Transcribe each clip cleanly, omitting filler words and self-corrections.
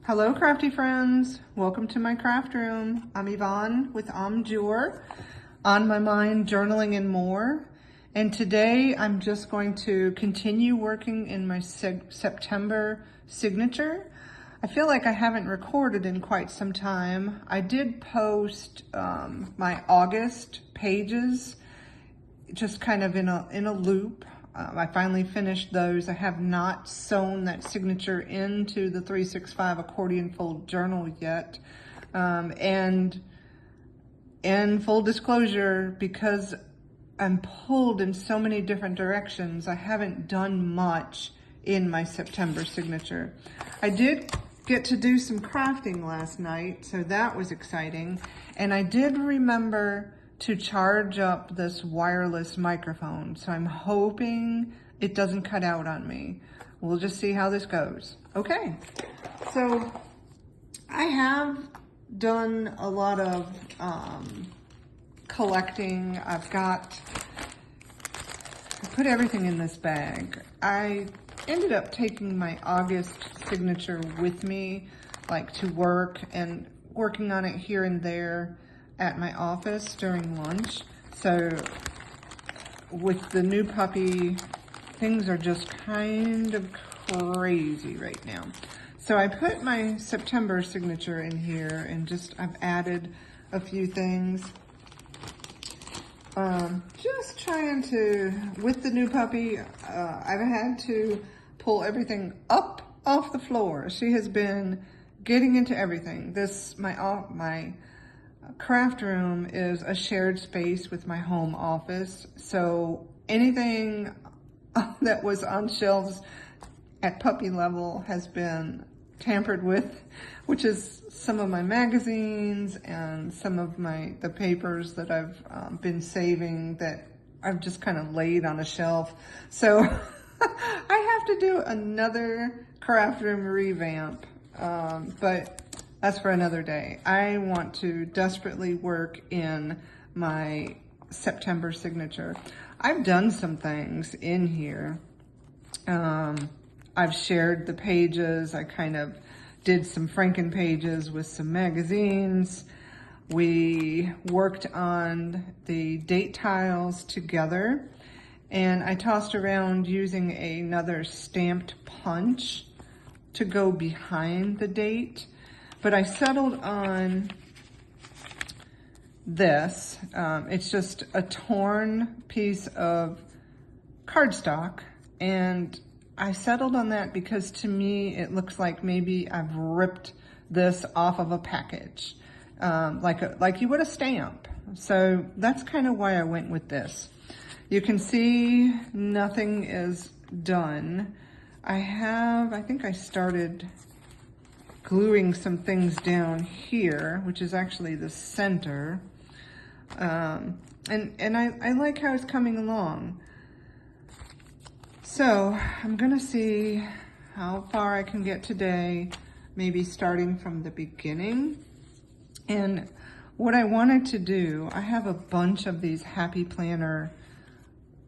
Hello crafty friends, welcome to my craft room. I'm Yvonne with Amjur, On My Mind, Journaling and More. And today I'm just going to continue working in my September signature. I feel like I haven't recorded in quite some time. I did post my August pages, just kind of in a loop. I finally finished those. I have not sewn that signature into the 365 accordion fold journal yet. And in full disclosure, because I'm pulled in so many different directions, I haven't done much in my September signature. I did get to do some crafting last night, so that was exciting. And I did remember to charge up this wireless microphone. So I'm hoping it doesn't cut out on me. We'll just see how this goes. Okay, so I have done a lot of collecting. I put everything in this bag. I ended up taking my August signature with me, like to work, and working on it here and there at my office during lunch. So with the new puppy, things are just kind of crazy right now. So I put my September signature in here and I've added a few things. Just trying to, with the new puppy, I've had to pull everything up off the floor. She has been getting into everything. My craft room is a shared space with my home office, so anything that was on shelves at puppy level has been tampered with, which is some of my magazines and some of the papers that I've been saving that I've just kind of laid on a shelf. So I have to do another craft room revamp, but that's for another day. I want to desperately work in my September signature. I've done some things in here. I've shared the pages. I kind of did some Franken pages with some magazines. We worked on the date tiles together, and I tossed around using another stamped punch to go behind the date. But I settled on this. It's just a torn piece of cardstock, and I settled on that because to me it looks like maybe I've ripped this off of a package, like you would a stamp. So that's kind of why I went with this. You can see nothing is done. I think I started gluing some things down here, which is actually the center. And I like how it's coming along. So I'm gonna see how far I can get today, maybe starting from the beginning. And what I wanted to do, I have a bunch of these Happy Planner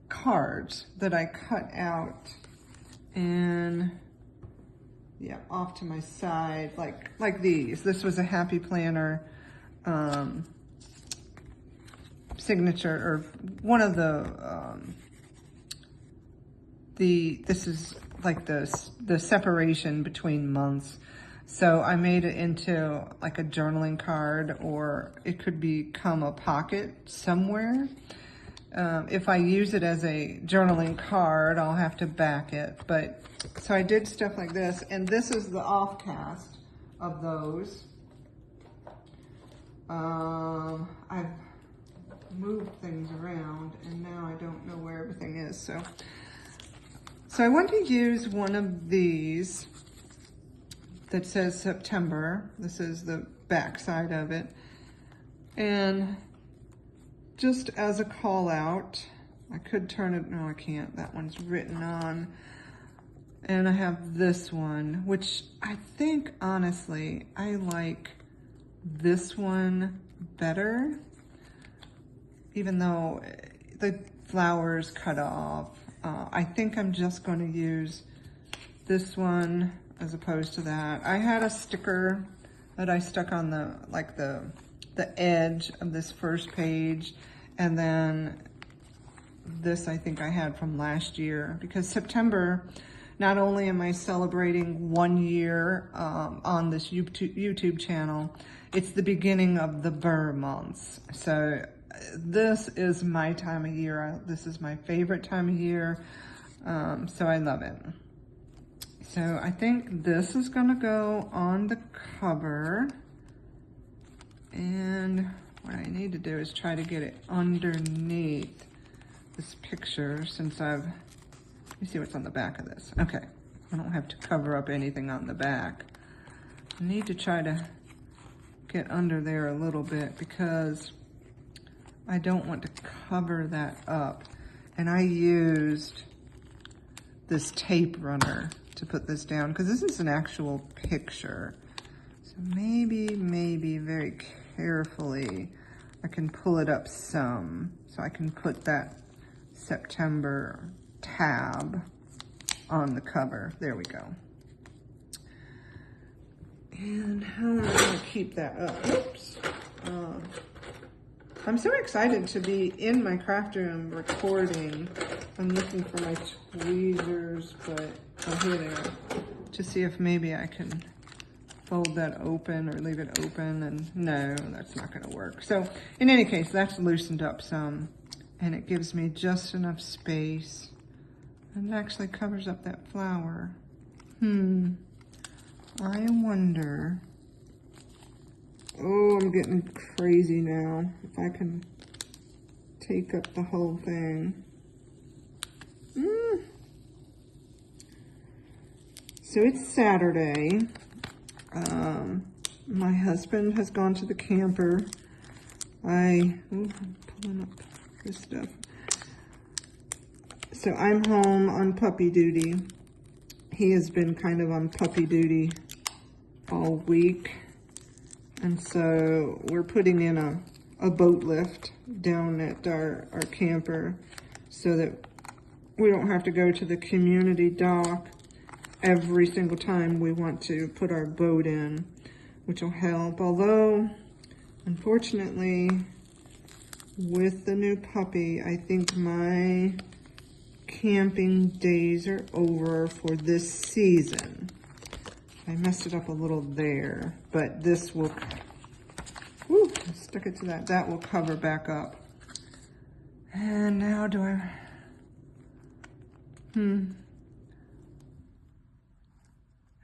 cards that I cut out and off to my side, like these. This was a Happy Planner signature, or one of this is like the separation between months. So I made it into like a journaling card, or it could become a pocket somewhere. If I use it as a journaling card, I'll have to back it. But so I did stuff like this, and this is the offcast of those. I've moved things around, and now I don't know where everything is. So I want to use one of these that says September. This is the back side of it. And just as a call out, I could turn it, no I can't, that one's written on. And I have this one, which I think honestly, I like this one better, even though the flowers cut off. I think I'm just going to use this one. as opposed to that. I had a sticker that I stuck on the, like the edge of this first page, and then this I think I had from last year, because September, not only am I celebrating 1 year on this YouTube channel, it's the beginning of the BRR months. So this is my time of year. This is my favorite time of year. So I love it. So I think this is gonna go on the cover. And what I need to do is try to get it underneath this picture, since let me see what's on the back of this. Okay, I don't have to cover up anything on the back. I need to try to get under there a little bit because I don't want to cover that up. And I used this tape runner to put this down because this is an actual picture. So maybe very carefully I can pull it up some so I can put that September tab on the cover. There we go. And how am I going to keep that up? Oops. I'm so excited to be in my craft room recording. I'm looking for my tweezers, but here they are, to see if maybe I can fold that open or leave it open, and no, that's not going to work. So in any case, that's loosened up some, and it gives me just enough space, and it actually covers up that flower. I wonder, oh, I'm getting crazy now, if I can take up the whole thing. So it's Saturday. My husband has gone to the camper. I'm pulling up this stuff. So I'm home on puppy duty. He has been kind of on puppy duty all week. And so we're putting in a boat lift down at our camper so that we don't have to go to the community dock every single time we want to put our boat in, which will help. Although, unfortunately, with the new puppy, I think my camping days are over for this season. I messed it up a little there, but this will, whew, stuck it to that. That will cover back up. And now do I, and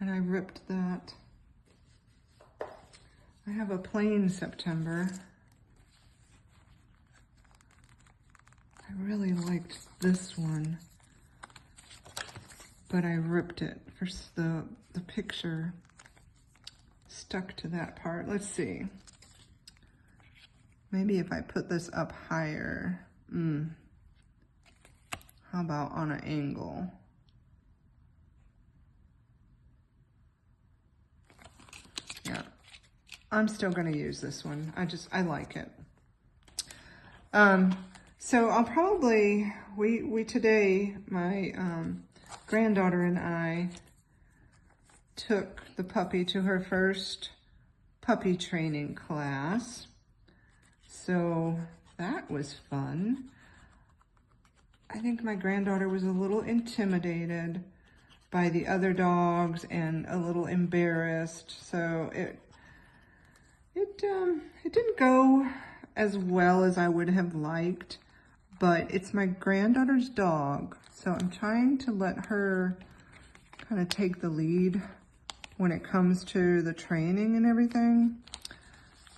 I ripped that. I have a plain September. I really liked this one, but I ripped it for the picture stuck to that part. Let's see. Maybe if I put this up higher. How about on an angle? Yeah, I'm still gonna use this one. I like it. So I'll probably, we today, my granddaughter and I took the puppy to her first puppy training class. So that was fun. I think my granddaughter was a little intimidated by the other dogs and a little embarrassed. So it didn't go as well as I would have liked, but it's my granddaughter's dog. So I'm trying to let her kind of take the lead when it comes to the training and everything.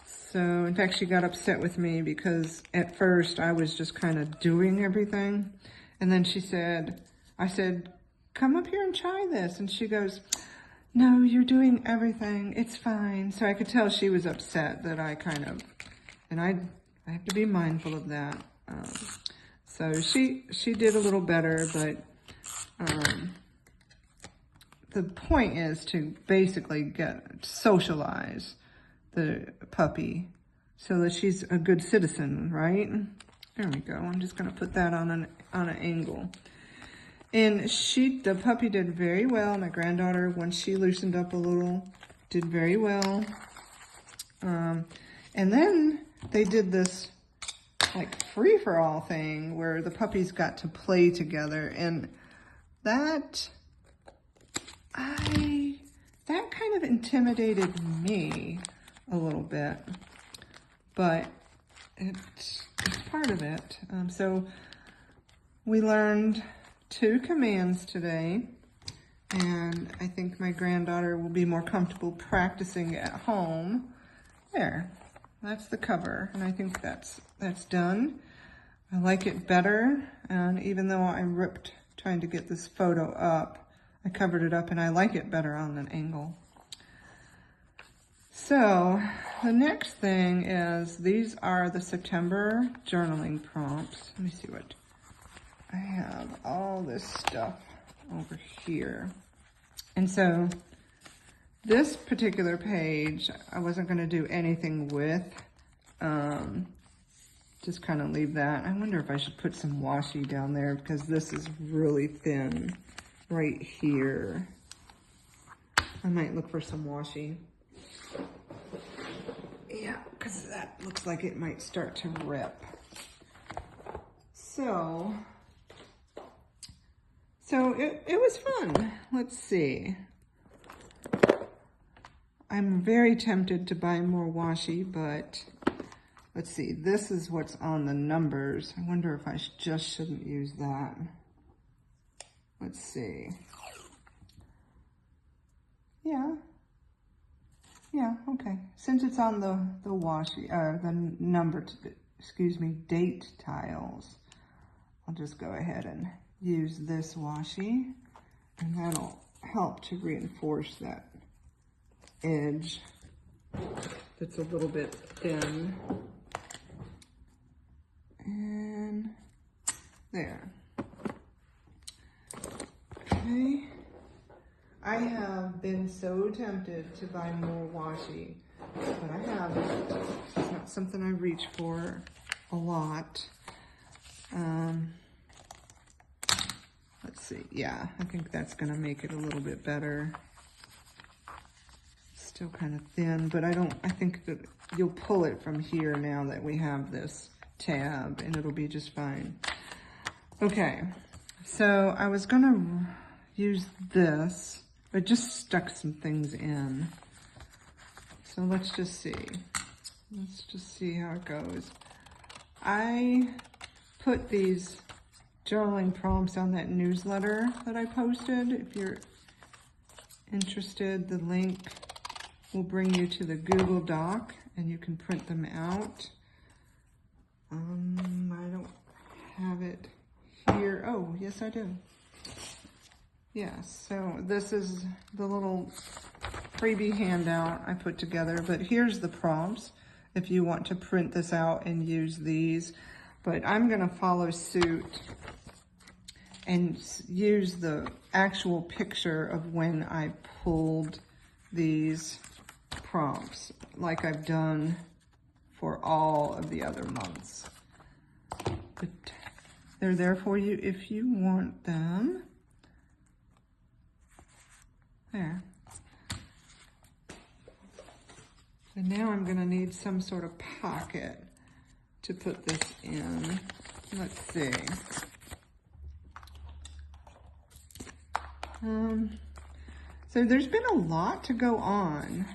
So in fact, she got upset with me because at first I was just kind of doing everything. And then I said, come up here and try this. And she goes, no, you're doing everything. It's fine. So I could tell she was upset that I kind of, and I have to be mindful of that. So she did a little better, but the point is to basically socialize the puppy so that she's a good citizen, right? There we go. I'm just going to put that on an angle. And the puppy did very well. My granddaughter, when she loosened up a little, did very well. And then they did this like free-for-all thing where the puppies got to play together, and that kind of intimidated me a little bit, but it's part of it. So we learned 2 commands today, and I think my granddaughter will be more comfortable practicing at home. There, that's the cover, and I think that's done. I like it better, and even though I ripped trying to get this photo up, I covered it up, and I like it better on an angle. So the next thing is, these are the September journaling prompts. Let me see what, I have all this stuff over here. And so this particular page, I wasn't going to do anything with, just kind of leave that. I wonder if I should put some washi down there because this is really thin right here. I might look for some washi. Yeah, because that looks like it might start to rip. So it was fun. Let's see. I'm very tempted to buy more washi, but let's see. This is what's on the numbers. I wonder if I just shouldn't use that. Let's see. Yeah, okay. Since it's on the washi, the number, date tiles, I'll just go ahead and use this washi, and that'll help to reinforce that edge that's a little bit thin. And there. Okay. I have been so tempted to buy more washi, but I haven't. It's not something I reach for a lot. Let's see. Yeah, I think that's going to make it a little bit better. Still kind of thin, but I think that you'll pull it from here now that we have this tab, and it'll be just fine. Okay, so I was going to use this, but just stuck some things in. So let's just see. Let's just see how it goes. I put these journaling prompts on that newsletter that I posted. If you're interested, the link will bring you to the Google Doc, and you can print them out. I don't have it here. Oh, yes, I do. Yes, so this is the little freebie handout I put together, but here's the prompts if you want to print this out and use these. But I'm going to follow suit and use the actual picture of when I pulled these prompts, like I've done for all of the other months. But they're there for you if you want them. There. And now I'm going to need some sort of pocket to put this in. Let's see. So there's been a lot to go on.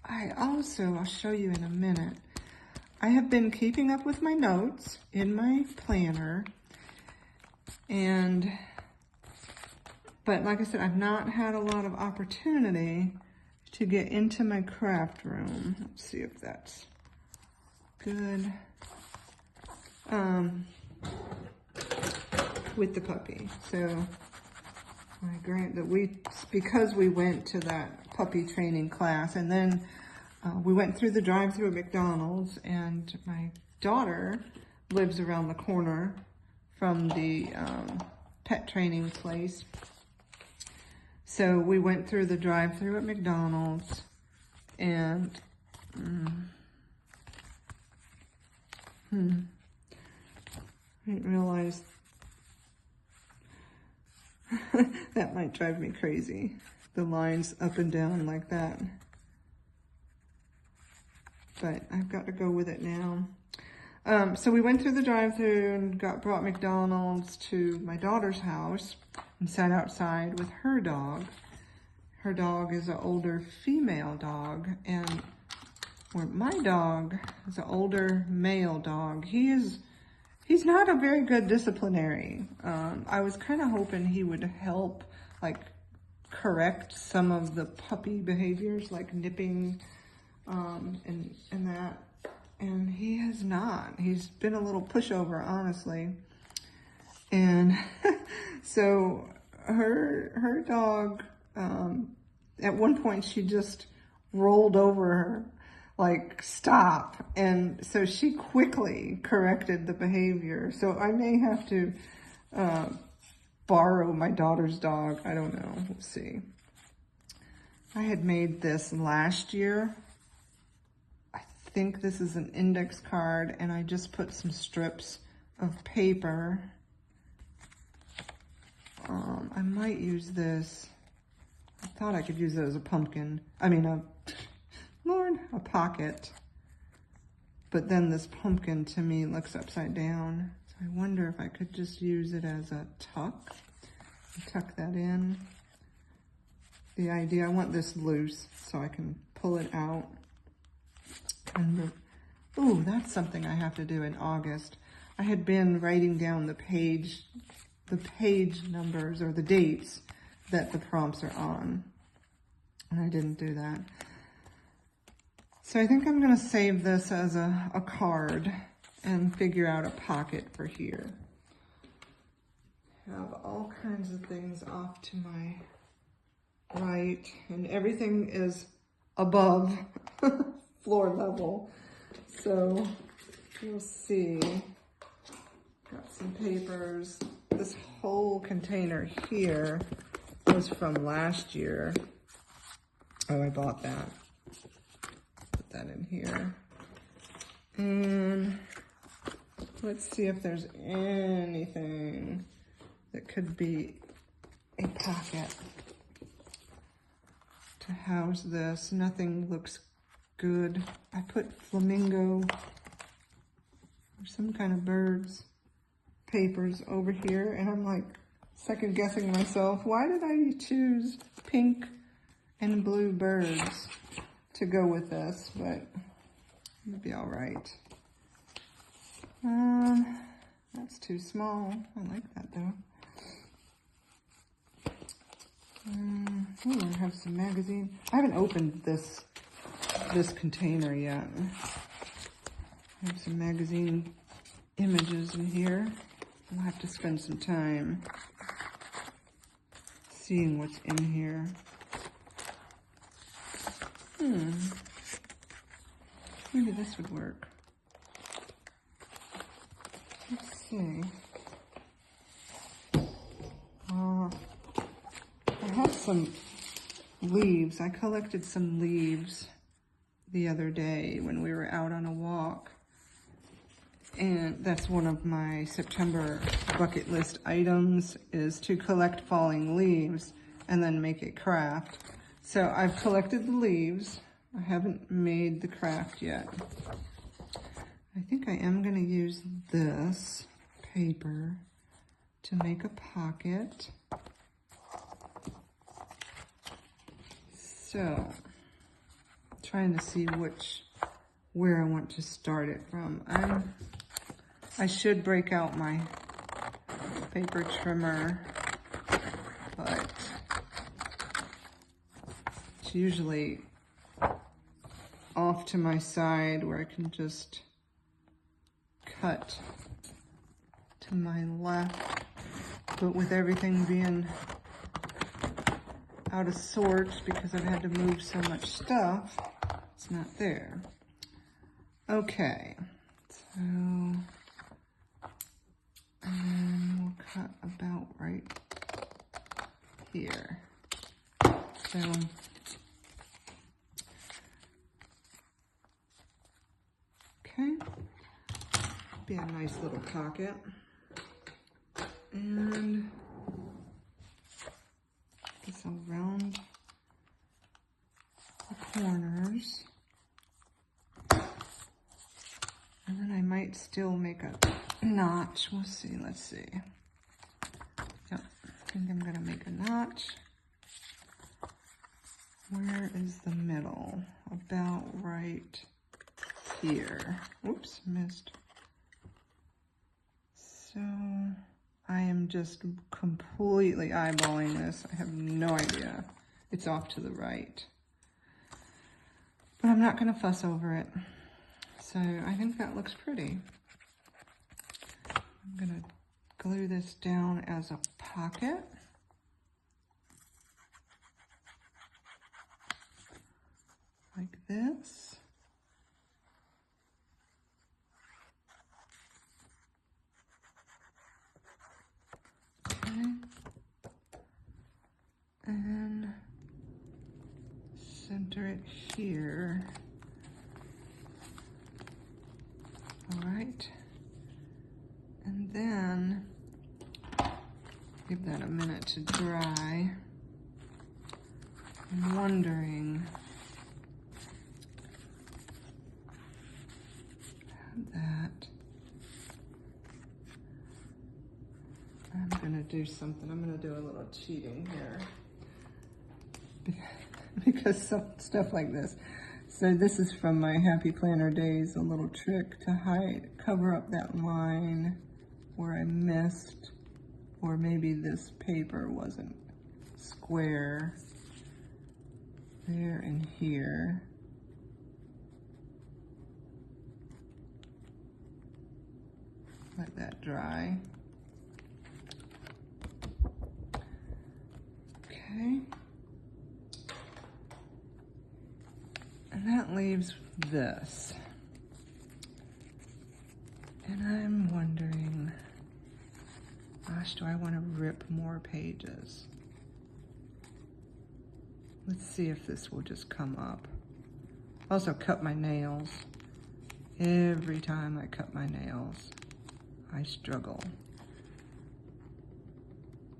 I'll show you in a minute. I have been keeping up with my notes in my planner, but like I said, I've not had a lot of opportunity to get into my craft room. Let's see if that's good. With the puppy. So because we went to that puppy training class, and then we went through the drive-thru at McDonald's, and my daughter lives around the corner from the pet training place. So we went through the drive-thru at McDonald's, and I didn't realize That might drive me crazy. The lines up and down like that. But I've got to go with it now. So we went through the drive-thru and brought McDonald's to my daughter's house and sat outside with her dog. Her dog is an older female dog, and where my dog is an older male dog. He's not a very good disciplinary. I was kind of hoping he would help, like, correct some of the puppy behaviors, like nipping and that. And he has not. He's been a little pushover, honestly. And so her dog, at one point she just rolled over her, like, stop. And so she quickly corrected the behavior. So I may have to borrow my daughter's dog. I don't know. We'll see. I had made this last year. I think this is an index card, and I just put some strips of paper. I might use this. I thought I could use it as a pumpkin. I mean, a pocket. But then this pumpkin to me looks upside down. So I wonder if I could just use it as a tuck. Tuck that in. The idea, I want this loose so I can pull it out. And ooh, that's something I have to do in August. I had been writing down the page numbers or the dates that the prompts are on, and I didn't do that. So I think I'm gonna save this as a card and figure out a pocket for here. Have all kinds of things off to my right, and everything is above floor level. So you'll see, got some papers. This whole container here was from last year. Oh, I bought that. Put that in here. And let's see if there's anything that could be a pocket to house this. Nothing looks good. I put flamingo or some kind of birds papers over here, and I'm like second guessing myself. Why did I choose pink and blue birds to go with this? But it'll be all right. That's too small. I like that though. I have some magazine. I haven't opened this container yet. I have some magazine images in here. I'll have to spend some time seeing what's in here. Maybe this would work. Let's see. I have some leaves. I collected some leaves the other day when we were out on a walk. And that's one of my September bucket list items, is to collect falling leaves and then make a craft. So I've collected the leaves. I haven't made the craft yet. I think I am going to use this paper to make a pocket. So, trying to see where I want to start it from. I should break out my paper trimmer, but it's usually off to my side where I can just cut to my left. But with everything being out of sorts because I've had to move so much stuff, it's not there. Okay, so, and then we'll cut about right here. So, okay, be a nice little pocket. And around the corners. And then I might still make a notch. We'll see, let's see. Yep, I think I'm gonna make a notch. Where is the middle? About right here. Oops, missed. So I am just completely eyeballing this. I have no idea. It's off to the right. But I'm not gonna fuss over it. So I think that looks pretty. I'm gonna glue this down as a pocket. Like this. Okay. And center it here. All right. And then give that a minute to dry. I'm wondering, that I'm gonna do something. I'm gonna do a little cheating here because some stuff like this. So this is from my Happy Planner days, a little trick to cover up that line where I missed, or maybe this paper wasn't square there and here. Let that dry. Okay. And that leaves this. And I'm wondering, gosh, do I want to rip more pages? Let's see if this will just come up. Also cut my nails. Every time I cut my nails, I struggle.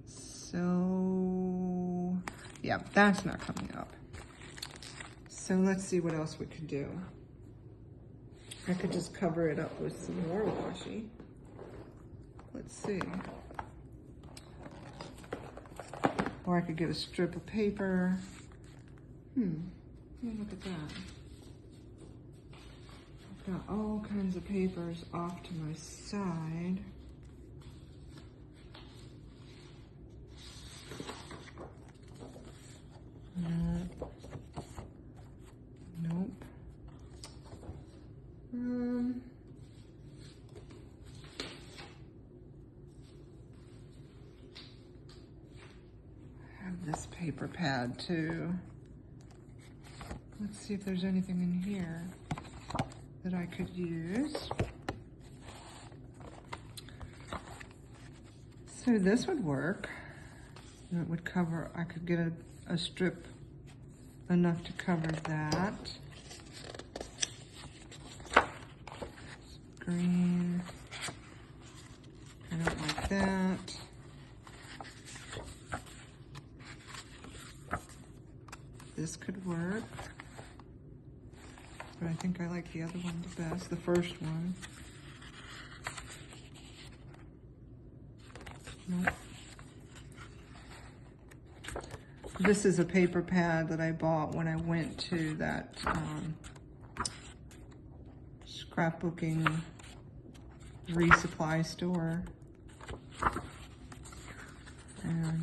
So, yeah, that's not coming up. So let's see what else we could do. I could just cover it up with some more washi. Let's see. Or I could get a strip of paper. Look at that. I've got all kinds of papers off to my side. Nope. Nope. I have this paper pad too. Let's see if there's anything in here that I could use. So this would work. It would cover, I could get a strip enough to cover that. Green. I don't like that. This could work. But I think I like the other one the best, the first one. Nope. This is a paper pad that I bought when I went to that scrapbooking resupply store. And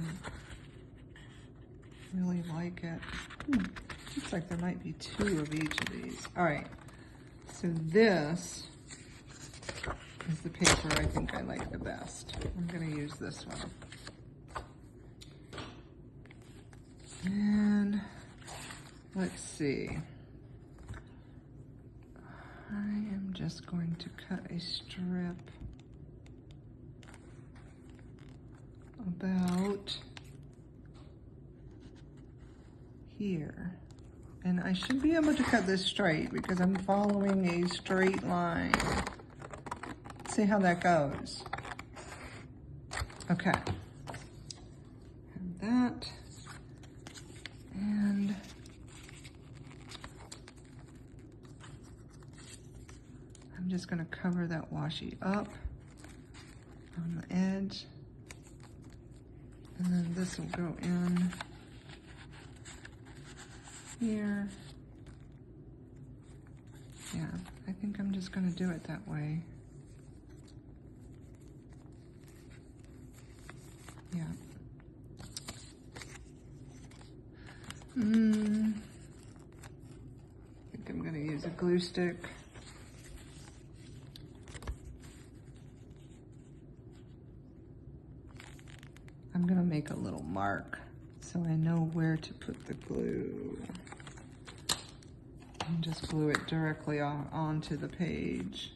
really like it. Looks like there might be 2 of each of these. All right, so this is the paper I think I like the best. I'm gonna use this one. And let's see. I am just going to cut a strip about here. And I should be able to cut this straight because I'm following a straight line. Let's see how that goes. Okay. And that. just gonna cover that washi up on the edge. And then this will go in here. Yeah, I think I'm just gonna do it that way. Yeah. I think I'm gonna use a glue stick. I'm gonna make a little mark so I know where to put the glue. And just glue it directly onto the page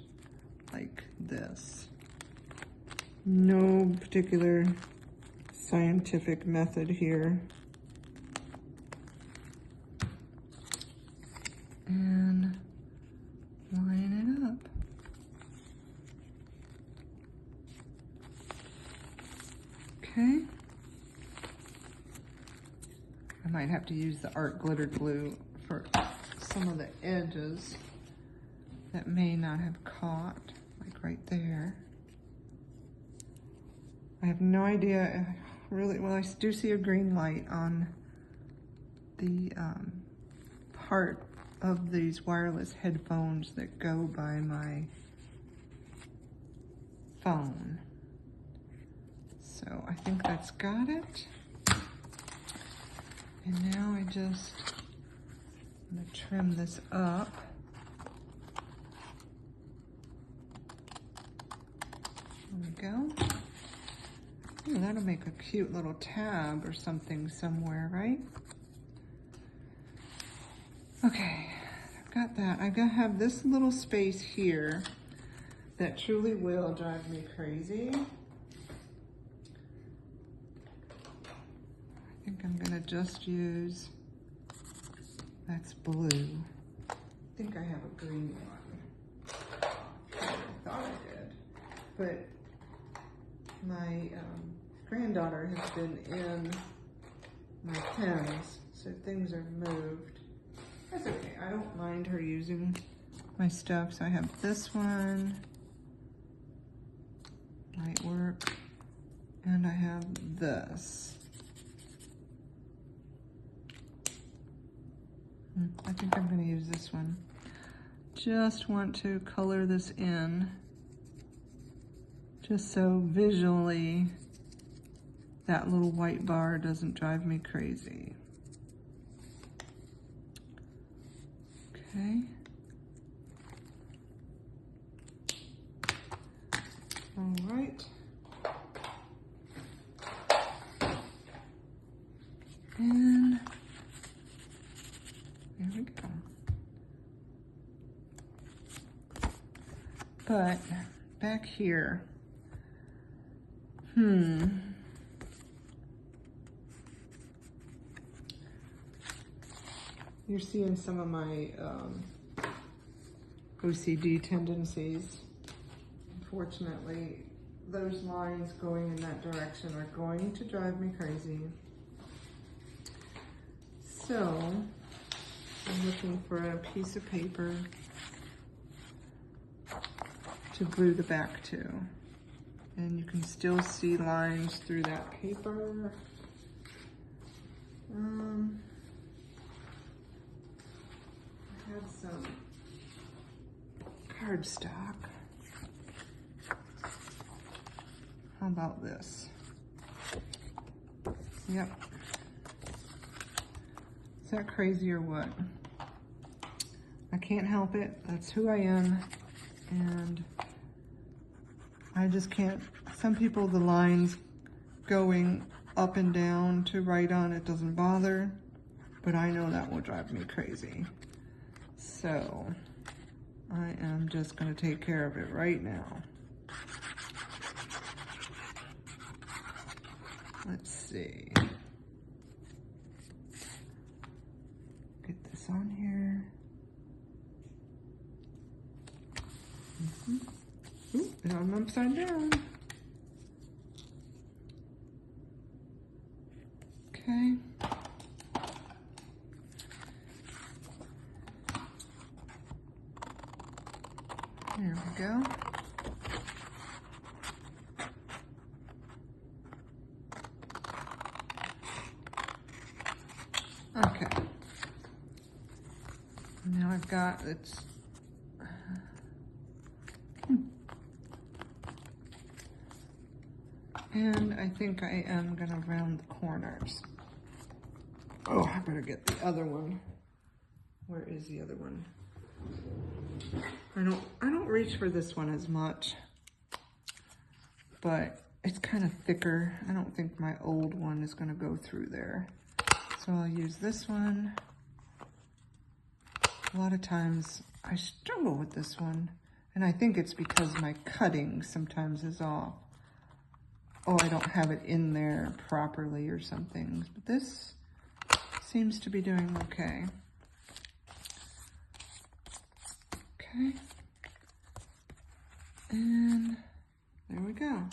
like this. No particular scientific method here. And line it up. Okay. I might have to use the art glitter glue for some of the edges that may not have caught, like right there. I have no idea, really, well, I do see a green light on the part of these wireless headphones that go by my phone. So I think that's got it. And now I'm gonna trim this up. There we go. Ooh, that'll make a cute little tab or something somewhere, right? Okay, I've got that. I gotta have this little space here that truly will drive me crazy. I think I'm gonna just use, that's blue. I think I have a green one. I thought I did, but my granddaughter has been in my pens, so things are moved. That's okay, I don't mind her using my stuff. So I have this one, light work, and I have this. I think I'm gonna use this one. Just want to color this in, just so visually that little white bar doesn't drive me crazy. Okay. All right. And there we go. But back here, you're seeing some of my OCD tendencies. Unfortunately, those lines going in that direction are going to drive me crazy. So I'm looking for a piece of paper to glue the back to. And you can still see lines through that paper. I have some cardstock. How about this? Yep. Is that crazy or what? I can't help it. That's who I am. And I just can't. Some people, the lines going up and down to write on, it doesn't bother. But I know that will drive me crazy. So I am just going to take care of it right now. Let's see. Get this on here. Ooh, and I'm upside down. Okay. There we go. Okay. Now I've got it's and I think I am gonna round the corners. Oh, I better get the other one. Where is the other one? I don't reach for this one as much, but it's kind of thicker. I don't think my old one is gonna go through there. So I'll use this one. A lot of times I struggle with this one, and I think it's because my cutting sometimes is off. Oh, I don't have it in there properly or something, but this seems to be doing okay. Okay, and there we go.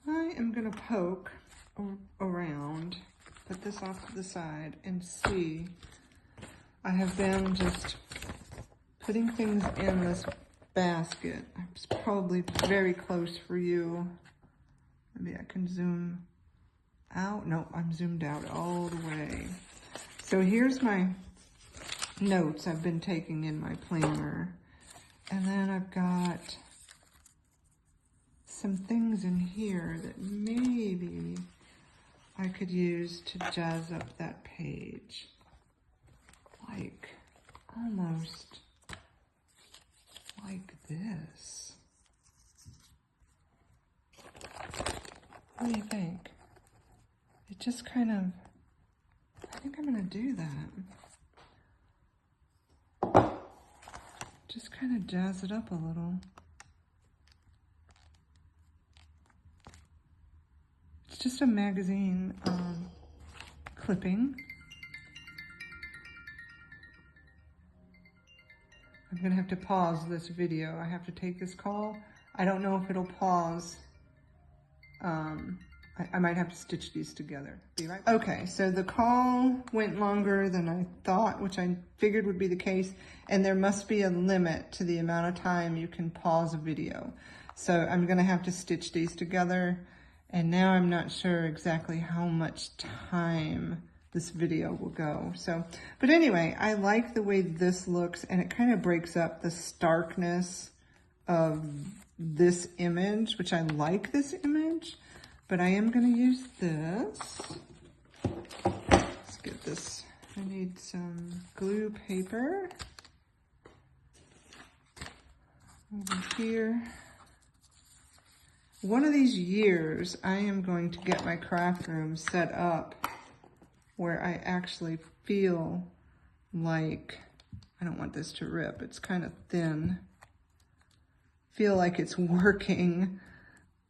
I am gonna poke around, put this off to the side and see. I have been just putting things in this basket. It's probably very close for you. Maybe I can zoom out. No, I'm zoomed out all the way. So here's my notes I've been taking in my planner. And then I've got some things in here that maybe I could use to jazz up that page. Like, almost like this. What do you think? It just kind of, I think I'm gonna do that. Just kind of jazz it up a little. It's just a magazine clipping. I'm gonna have to pause this video. I have to take this call. I don't know if it'll pause. I might have to stitch these together. Be right back. Okay, so the call went longer than I thought, which I figured would be the case, and there must be a limit to the amount of time you can pause a video. So I'm gonna have to stitch these together, and now I'm not sure exactly how much time this video will go. So, but anyway, I like the way this looks, and it kind of breaks up the starkness of this image, which I like this image, but I am gonna use this. Let's get this. I need some glue paper over here. One of these years, I am going to get my craft room set up where I actually feel like, I don't want this to rip, it's kind of thin. Feel like it's working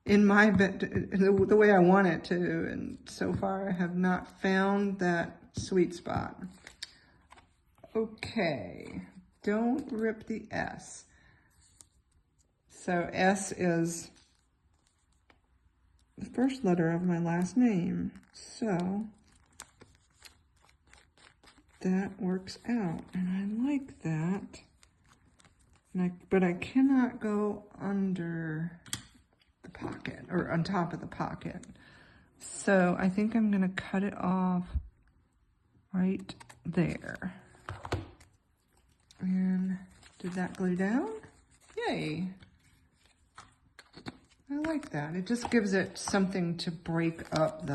in my bed, the way I want it to, and so far I have not found that sweet spot. Okay, don't rip the S. So S is the first letter of my last name, so that works out, and I like that. But I cannot go under the pocket, or on top of the pocket. So I think I'm gonna cut it off right there. And did that glue down? Yay. I like that. It just gives it something to break up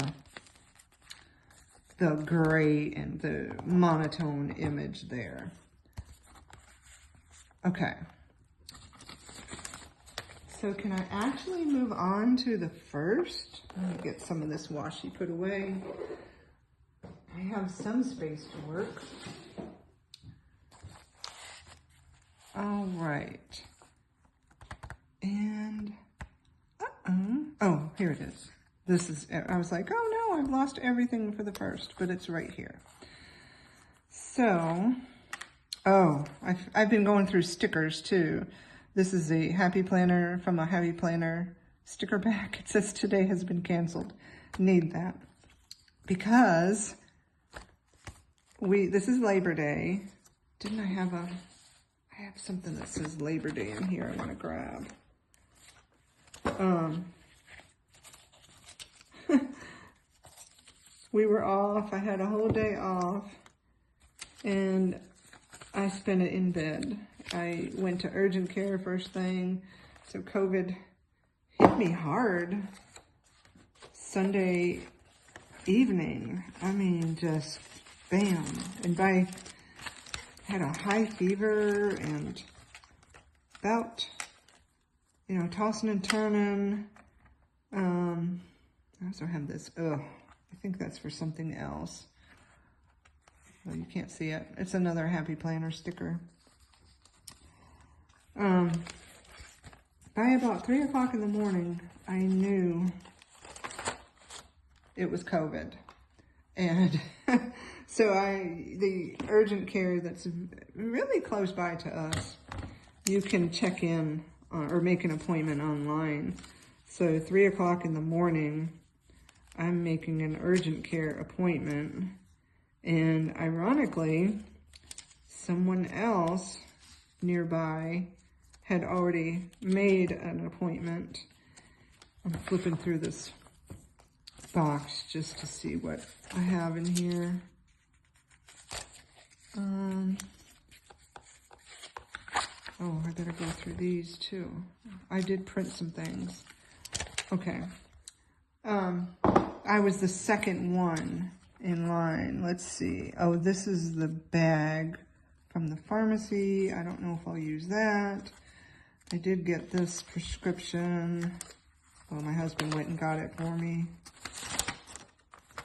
the gray and the monotone image there. Okay. So can I actually move on to the first? Let me get some of this washi put away. I have some space to work. All right. And, oh, here it is. This is, I was like, oh no, I've lost everything for the first, but it's right here. So, oh, I've been going through stickers too. This is a Happy Planner from a Happy Planner sticker back. It says today has been canceled. Need that. Because this is Labor Day. Didn't I have I have something that says Labor Day in here I want to grab. We were off. I had a whole day off and I spent it in bed. I went to urgent care first thing. So COVID hit me hard Sunday evening. I mean, just bam. And I had a high fever and about, you know, tossing and turning. I also have this, I think that's for something else. Well, you can't see it. It's another Happy Planner sticker. By about 3 o'clock in the morning, I knew it was COVID. And so the urgent care that's really close by to us, you can check in or make an appointment online. So 3 o'clock in the morning, I'm making an urgent care appointment. And ironically, someone else nearby had already made an appointment. I'm flipping through this box just to see what I have in here. Oh, I better go through these too. I did print some things. Okay. I was the second one in line. Let's see. Oh, this is the bag from the pharmacy. I don't know if I'll use that. I did get this prescription. Well, my husband went and got it for me.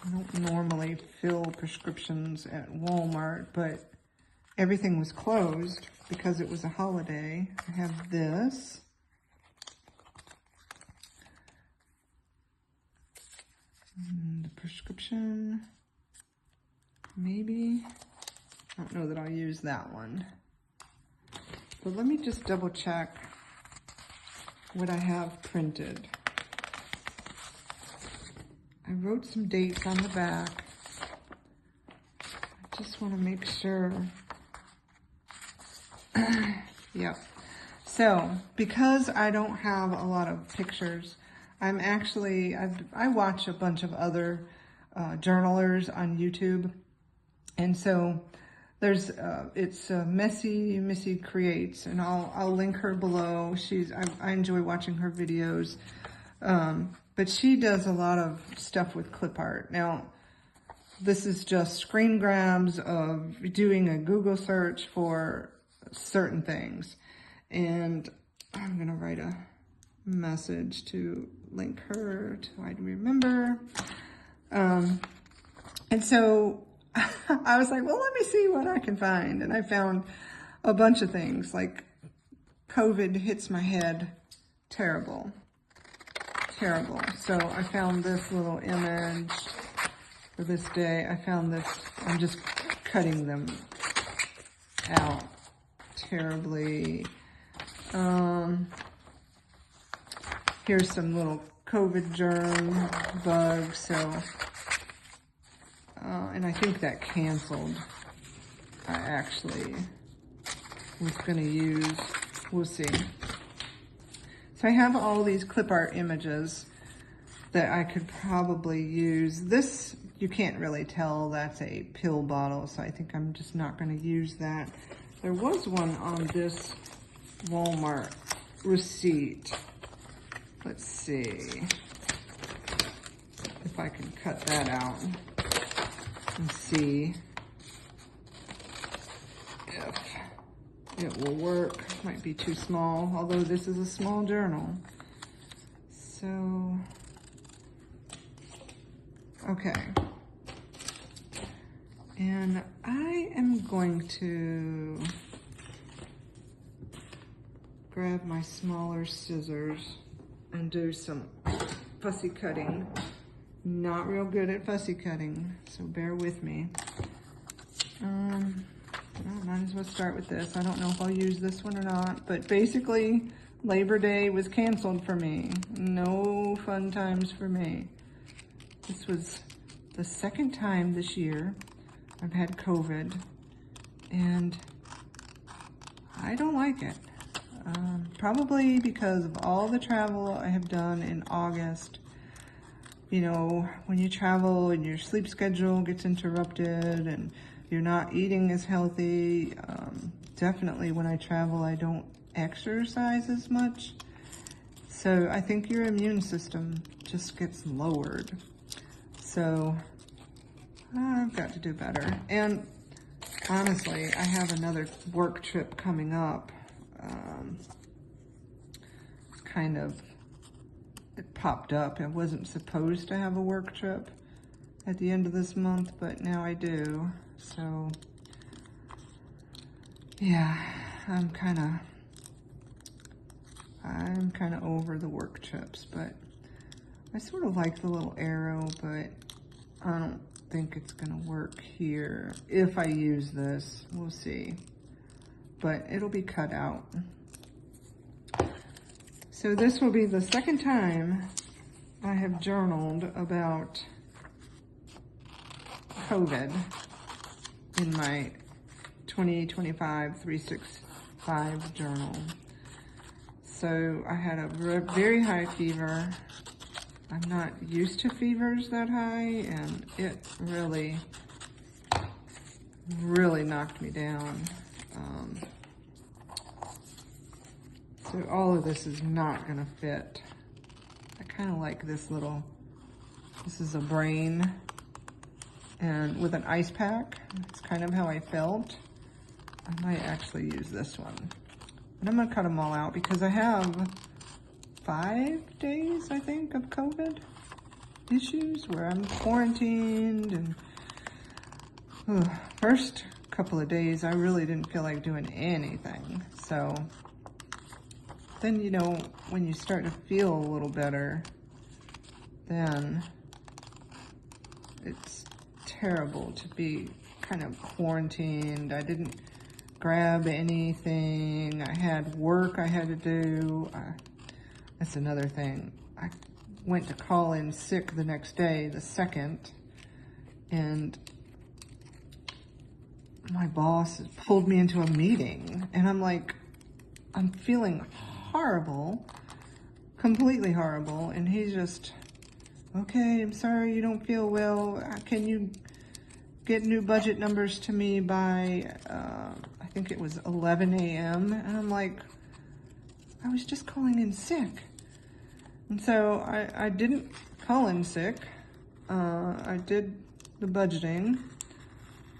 I don't normally fill prescriptions at Walmart, but everything was closed because it was a holiday. I have this. And the prescription, maybe. I don't know that I'll use that one. But let me just double check what I have printed. I wrote some dates on the back. I just want to make sure. Yep. So, because I don't have a lot of pictures, I'm actually, I watch a bunch of other journalers on YouTube. And so there's, it's Missy Creates, and I'll link her below. I enjoy watching her videos. But she does a lot of stuff with clip art. Now, this is just screen grabs of doing a Google search for certain things. And I'm gonna write a message to link her to I remember. And so I was like, well, let me see what I can find. And I found a bunch of things like COVID hits my head terrible. Terrible. So I found this little image for this day. I found this, I'm just cutting them out terribly. Here's some little COVID germ bugs. So, and I think that canceled. I actually was gonna use, we'll see. So I have all these clip art images that I could probably use. This, you can't really tell that's a pill bottle, so I think I'm just not gonna use that. There was one on this Walmart receipt. Let's see if I can cut that out and see if it will work. Might be too small, although this is a small journal. So, okay. And I am going to grab my smaller scissors and do some fussy cutting. Not real good at fussy cutting, so bear with me. Well, might as well start with this. I don't know if I'll use this one or not, but basically Labor Day was canceled for me. No fun times for me. This was the second time this year I've had COVID, and I don't like it. Probably because of all the travel I have done in August. You know, when you travel and your sleep schedule gets interrupted and you're not eating as healthy, definitely when I travel I don't exercise as much. So I think your immune system just gets lowered. So I've got to do better. And honestly, I have another work trip coming up. It popped up. I wasn't supposed to have a work trip at the end of this month, but now I do. So yeah, I'm kind of over the work trips, but I sort of like the little arrow, but I don't think it's gonna work here. If I use this, we'll see, but it'll be cut out. So this will be the second time I have journaled about COVID in my 2025 365 journal. So I had a very high fever. I'm not used to fevers that high, and it really knocked me down. So all of this is not gonna fit. I kind of like this little, this is a brain, and with an ice pack. It's kind of how I felt. I might actually use this one. And I'm gonna cut them all out because I have 5 days, I think, of COVID issues where I'm quarantined, and first couple of days I really didn't feel like doing anything. So then, you know, when you start to feel a little better, then it's terrible to be kind of quarantined. I didn't grab anything. I had work I had to do. That's another thing. I went to call in sick the next day, the 2nd, and my boss pulled me into a meeting, and I'm like, I'm feeling horrible, completely horrible, and he's just, okay, I'm sorry you don't feel well. Can you get new budget numbers to me by, I think it was 11 a.m. And I'm like, I was just calling in sick. And so I didn't call in sick. I did the budgeting,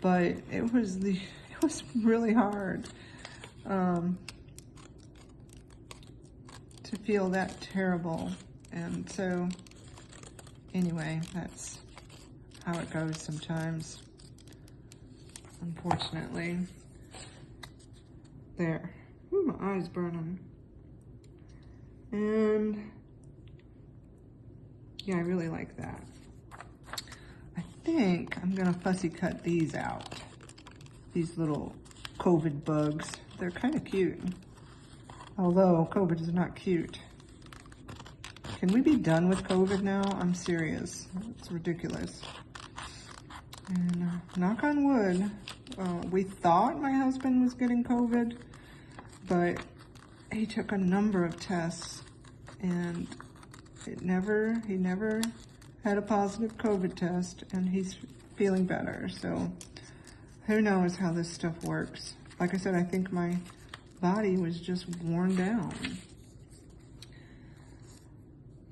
but it was really hard to feel that terrible. And so anyway, that's how it goes sometimes, unfortunately. There. Ooh, my eye's burning. And yeah, I really like that. I think I'm gonna fussy cut these out. These little COVID bugs. They're kind of cute. Although COVID is not cute. Can we be done with COVID now? I'm serious. It's ridiculous. And knock on wood, we thought my husband was getting COVID, but he took a number of tests, and he never had a positive COVID test, and he's feeling better. So who knows how this stuff works. Like I said, I think my body was just worn down.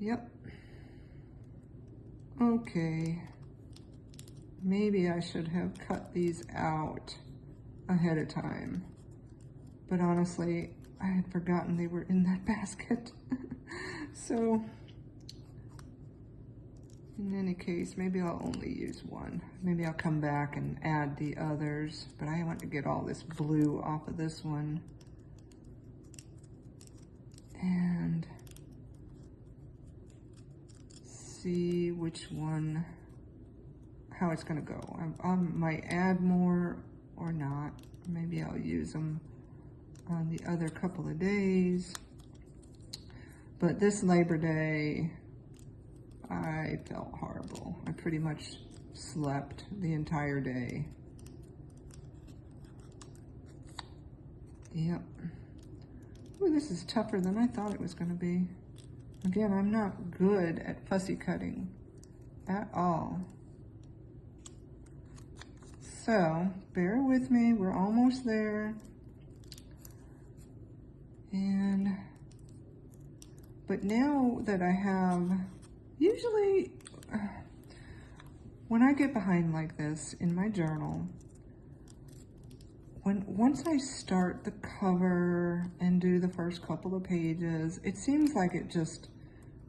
Yep. Okay. Maybe I should have cut these out ahead of time. But honestly, I had forgotten they were in that basket. So, in any case, maybe I'll only use one. Maybe I'll come back and add the others. But I want to get all this blue off of this one. And see which one, how it's gonna go. I might add more or not. Maybe I'll use them on the other couple of days. But this Labor Day, I felt horrible. I pretty much slept the entire day. Yep. Ooh, this is tougher than I thought it was going to be. Again, I'm not good at fussy cutting at all. So, bear with me, we're almost there. But now that I have, usually when I get behind like this in my journal, once I start the cover and do the first couple of pages, it seems like it just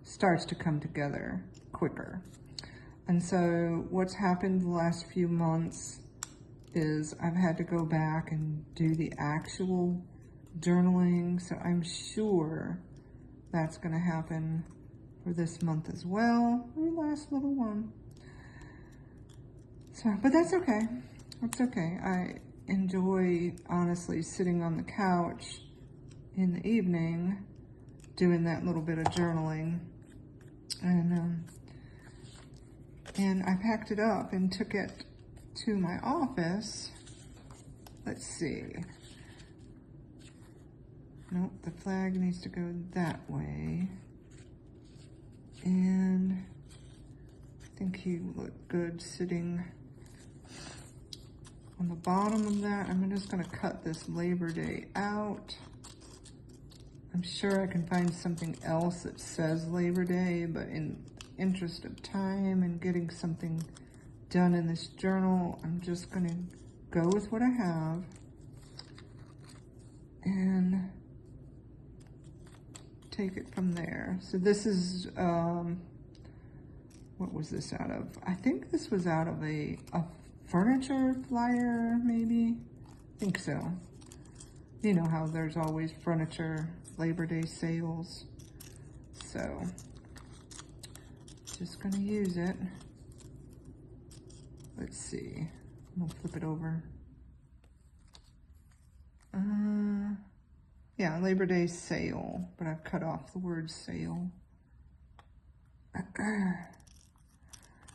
starts to come together quicker. And so what's happened the last few months is I've had to go back and do the actual journaling. So I'm sure that's going to happen for this month as well. Our last little one. So, but that's okay. That's okay. I enjoy, honestly, sitting on the couch in the evening doing that little bit of journaling. And I packed it up and took it to my office. Let's see. Nope, the flag needs to go that way. And I think he looked good sitting on the bottom of that. I'm just gonna cut this Labor Day out. I'm sure I can find something else that says Labor Day, but in interest of time and getting something done in this journal, I'm just gonna go with what I have and take it from there. So this is, what was this out of? I think this was out of a furniture flyer, maybe? I think so. You know how there's always furniture Labor Day sales. So, just gonna use it. Let's see, I'm gonna flip it over. Yeah, Labor Day sale, but I've cut off the word sale.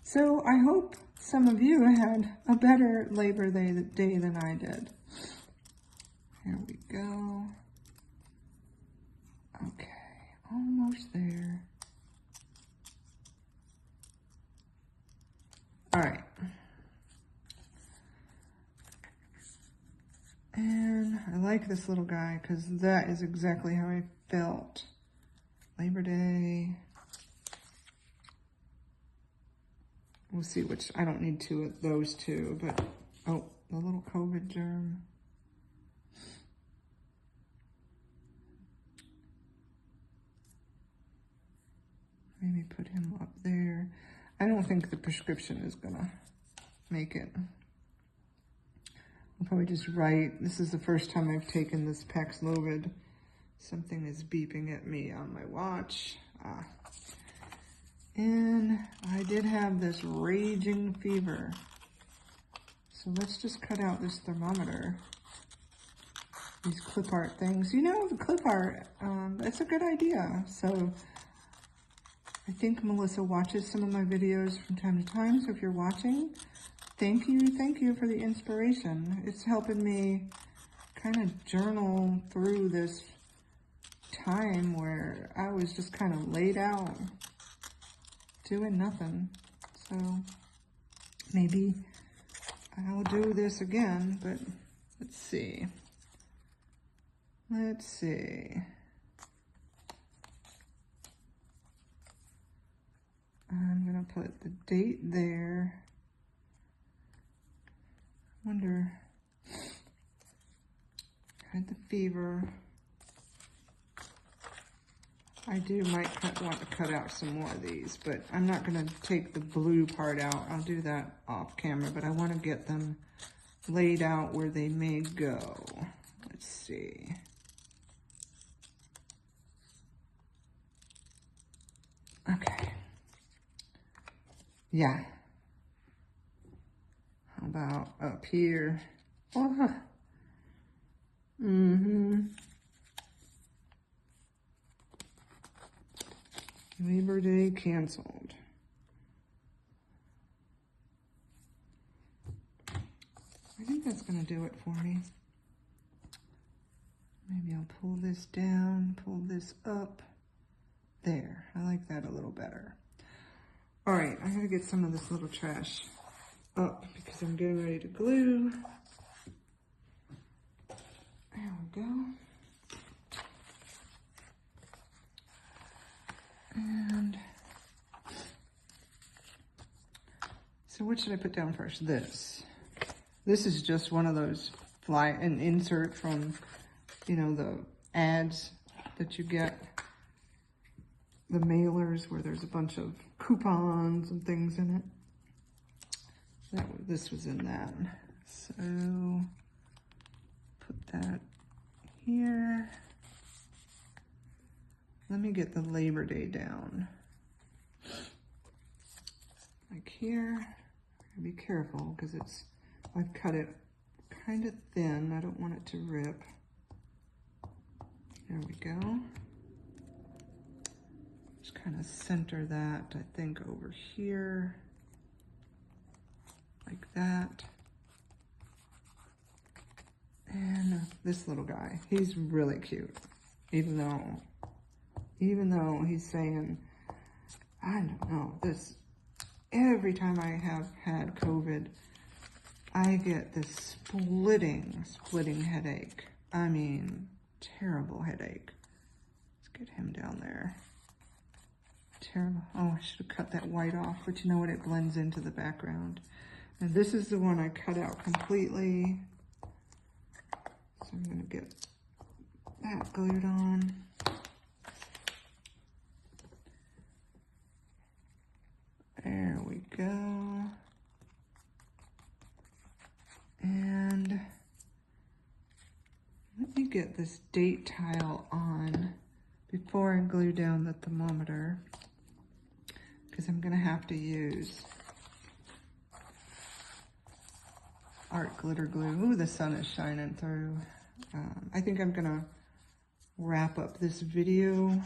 So I hope some of you had a better Labor Day than I did. Here we go. Okay, almost there. All right. And I like this little guy because that is exactly how I felt. Labor Day. We'll see which, I don't need two of those two, but, oh, the little COVID germ. Maybe put him up there. I don't think the prescription is gonna make it. I'll probably just write, this is the first time I've taken this Paxlovid. Something is beeping at me on my watch. And I did have this raging fever. So let's just cut out this thermometer. These clip art things. You know, the clip art, it's a good idea. So I think Melissa watches some of my videos from time to time. So if you're watching, thank you for the inspiration. It's helping me kind of journal through this time where I was just kind of laid out doing nothing. So maybe I'll do this again, but let's see. Let's see. I'm gonna put the date there. Wonder, had the fever. I might want to cut out some more of these, but I'm not gonna take the blue part out. I'll do that off camera, but I want to get them laid out where they may go. Let's see. Okay. Yeah. How about up here? Oh. Labor Day canceled. I think that's going to do it for me. Maybe I'll pull this down, pull this up. There, I like that a little better. All right, I gotta get some of this little trash up because I'm getting ready to glue. There we go. And so what should I put down first? This. This is just one of those an insert from, you know, the ads that you get, the mailers where there's a bunch of coupons and things in it. This was in that. So put that here. Let me get the Labor Day down. Like here. Be careful because I've cut it kind of thin. I don't want it to rip. There we go. Just kind of center that, I think, over here. Like that. And this little guy, he's really cute. Even though he's saying, I don't know, every time I have had COVID, I get this splitting headache. I mean, terrible headache. Let's get him down there. Terrible. Oh, I should have cut that white off, but you know what? It blends into the background. And this is the one I cut out completely. So I'm going to get that glued on. There we go. And let me get this date tile on before I glue down the thermometer, because I'm going to have to use art glitter glue. Ooh, the sun is shining through. I think I'm going to wrap up this video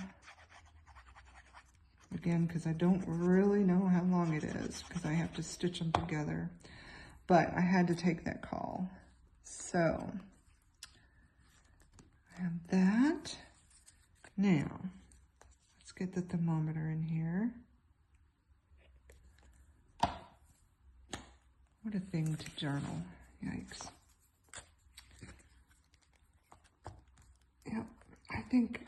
again because I don't really know how long it is because I have to stitch them together. But I had to take that call. So I have that. Now, let's get the thermometer in here. What a thing to journal. Yikes. Yep, I think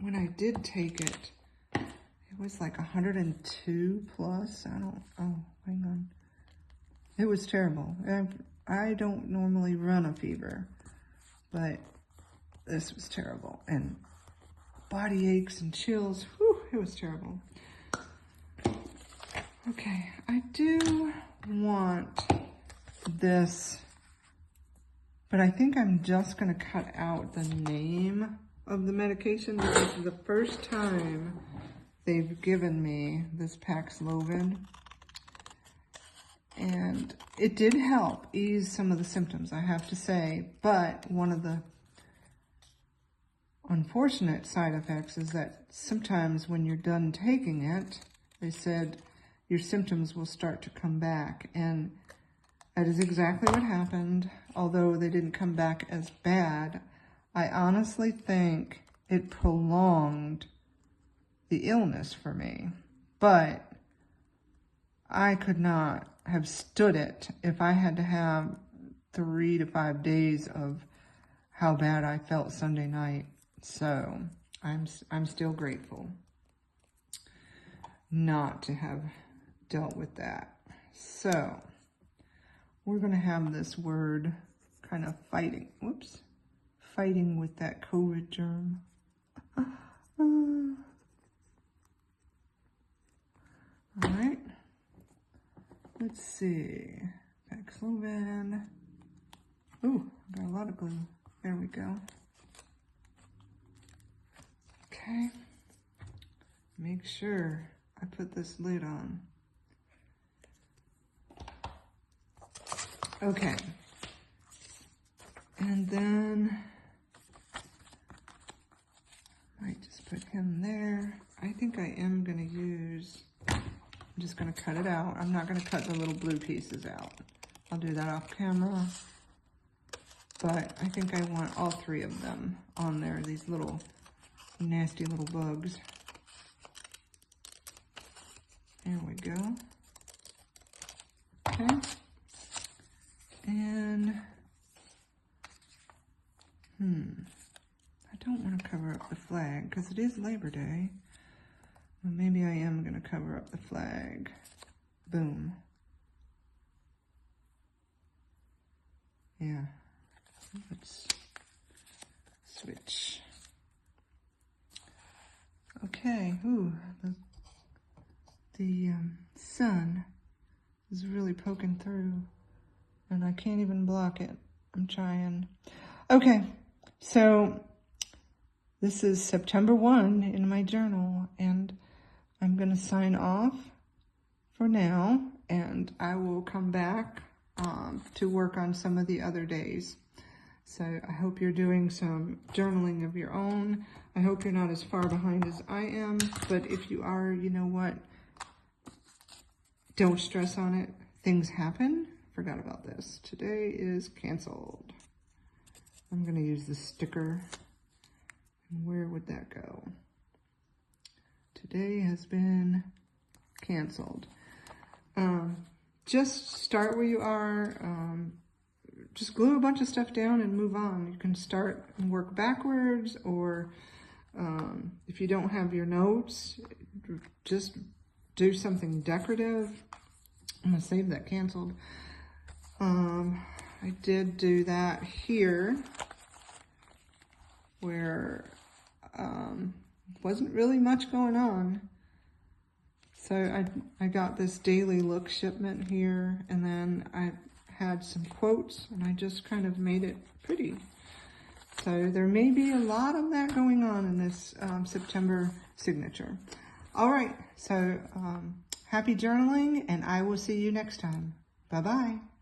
when I did take it, it was like 102 plus. Oh, hang on. It was terrible. I don't normally run a fever, but this was terrible. And body aches and chills. Whew, it was terrible. Okay, I do want this, but I think I'm just going to cut out the name of the medication because this is the first time they've given me this Paxlovid. And it did help ease some of the symptoms, I have to say, but one of the unfortunate side effects is that sometimes when you're done taking it, they said your symptoms will start to come back, and that is exactly what happened. Although they didn't come back as bad, I honestly think it prolonged the illness for me, but I could not have stood it if I had to have 3 to 5 days of how bad I felt Sunday night. So I'm still grateful not to have dealt with that. So we're going to have this word kind of fighting with that COVID germ. All right. Let's see. Paxlovid. Ooh, got a lot of glue. There we go. Okay. Make sure I put this lid on. Okay. And then I might just put him there. I think I am going to use, I'm just going to cut it out. I'm not going to cut the little blue pieces out. I'll do that off camera. But I think I want all three of them on there, these little nasty little bugs. There we go. Okay. And, I don't want to cover up the flag because it is Labor Day. Well, maybe I am going to cover up the flag. Boom. Yeah. Let's switch. Okay. Ooh, the sun is really poking through, and I can't even block it. I'm trying. Okay, so this is September 1 in my journal, and I'm going to sign off for now, and I will come back to work on some of the other days. So I hope you're doing some journaling of your own. I hope you're not as far behind as I am, but if you are, you know what? Don't stress on it. Things happen. Forgot about this. Today is canceled. I'm going to use the sticker. And where would that go? Today has been canceled. Just start where you are. Just glue a bunch of stuff down and move on. You can start and work backwards, or if you don't have your notes, just do something decorative. I'm going to save that canceled. I did do that here where wasn't really much going on. So I got this daily look shipment here, and then I had some quotes, and I just kind of made it pretty. So there may be a lot of that going on in this September signature. All right, so happy journaling, and I will see you next time. Bye-bye.